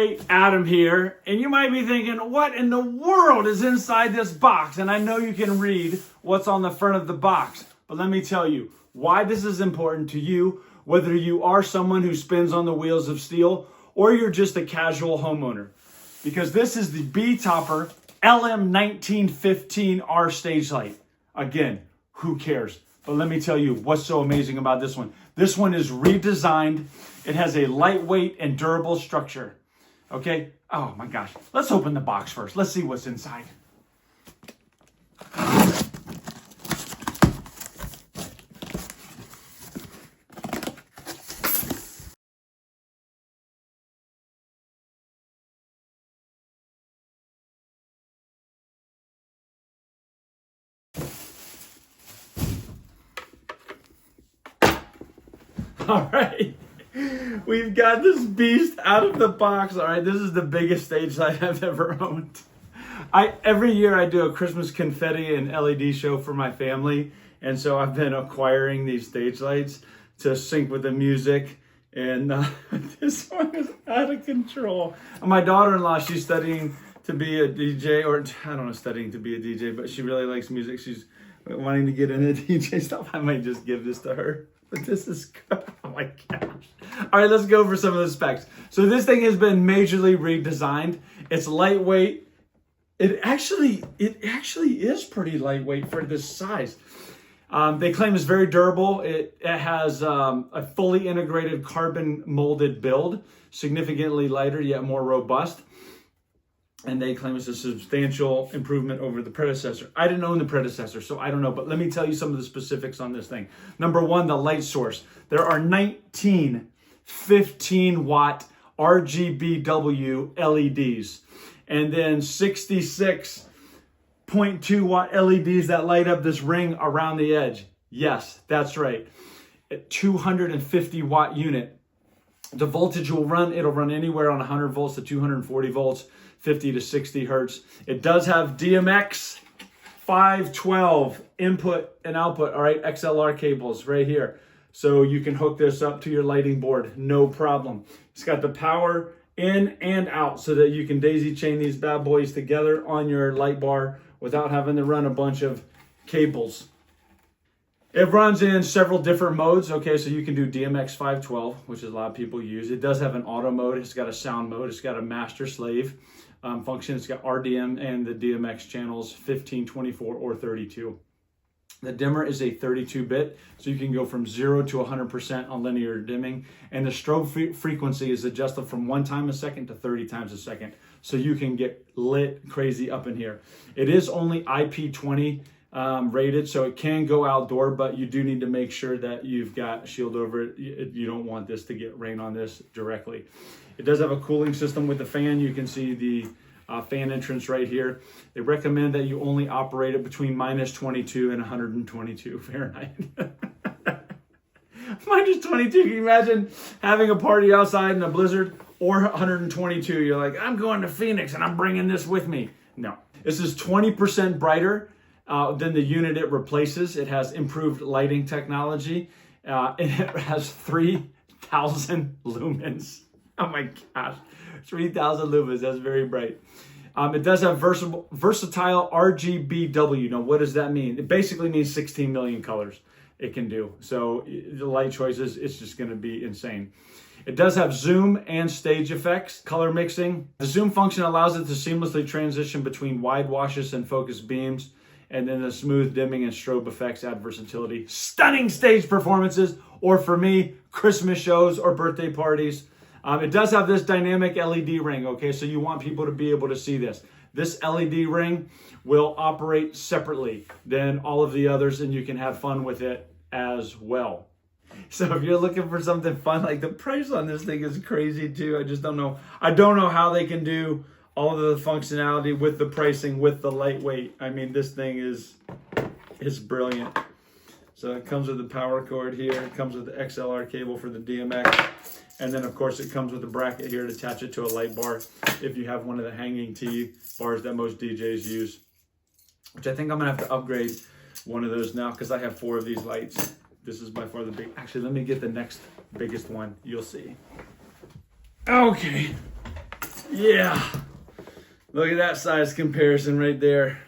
DJ Adam here, and you might be thinking, what in the world is inside this box? And I know you can read what's on the front of the box, but let me tell you why this is important to you, whether you are someone who spins on the wheels of steel or you're just a casual homeowner. Because this is the Betopper LM1915R stage light. Again, who cares? But let me tell you what's so amazing about this one. This one is redesigned. It has a lightweight and durable structure. Okay? Oh my gosh. Let's open the box first. Let's see what's inside. All right, we've got this beast out of the box. All right, this is the biggest stage light I've ever owned. Every year I do a Christmas confetti and LED show for my family, and so I've been acquiring these stage lights to sync with the music, and this one is out of control. My daughter-in-law, she's studying to be a DJ, or I don't know, studying to be a DJ, but she really likes music. She's wanting to get into DJ stuff. I might just give this to her. But this is, oh my gosh. All right, let's go over some of the specs. So this thing has been majorly redesigned. It's lightweight. It actually is pretty lightweight for this size. They claim it's very durable. It has a fully integrated carbon molded build, significantly lighter yet more robust. And they claim it's a substantial improvement over the predecessor. I didn't own the predecessor, so I don't know. But let me tell you some of the specifics on this thing. Number one, the light source. There are 19 15-watt RGBW LEDs. And then 66.2-watt LEDs that light up this ring around the edge. Yes, that's right. A 250-watt unit. The voltage will run, it'll run anywhere on 100 volts to 240 volts. 50 to 60 hertz. It does have DMX 512 input and output, all right, XLR cables right here. So you can hook this up to your lighting board, no problem. It's got the power in and out so that you can daisy chain these bad boys together on your light bar without having to run a bunch of cables. It runs in several different modes. Okay, so you can do DMX 512, which is a lot of people use. It does have an auto mode. It's got a sound mode. It's got a master slave function. It's got RDM and the DMX channels 15, 24, or 32. The dimmer is a 32-bit, so you can go from 0 to 100% on linear dimming. And the strobe frequency is adjusted from 1 time a second to 30 times a second. So you can get lit crazy up in here. It is only IP20 rated, so it can go outdoor, but you do need to make sure that you've got a shield over it. You don't want this to get rain on this directly. It does have a cooling system with the fan. You can see the fan entrance right here. They recommend that you only operate it between -22 and 122 Fahrenheit. -22, can you imagine having a party outside in a blizzard? Or 122, you're like, I'm going to Phoenix and I'm bringing this with me. No, this is 20% brighter than the unit it replaces. It has improved lighting technology, and it has 3,000 lumens. Oh my gosh, 3,000 lumens, that's very bright. It does have versatile RGBW. Now, what does that mean? It basically means 16 million colors it can do. So the light choices, it's just gonna be insane. It does have zoom and stage effects, color mixing. The zoom function allows it to seamlessly transition between wide washes and focused beams. And then the smooth dimming and strobe effects add versatility. Stunning stage performances, or for me, Christmas shows or birthday parties. It does have this dynamic LED ring, okay? So you want people to be able to see this. This LED ring will operate separately than all of the others, and you can have fun with it as well. So if you're looking for something fun, like the price on this thing is crazy too. I just don't know. I don't know how they can do all of the functionality with the pricing, with the lightweight. I mean, this thing is brilliant. So it comes with the power cord here. It comes with the XLR cable for the DMX. And then of course it comes with a bracket here to attach it to a light bar if you have one of the hanging T bars that most DJs use. Which I think I'm gonna have to upgrade one of those now because I have 4 of these lights. This is by far the big, actually let me get the next biggest one, you'll see. Okay. Yeah. Look at that size comparison right there.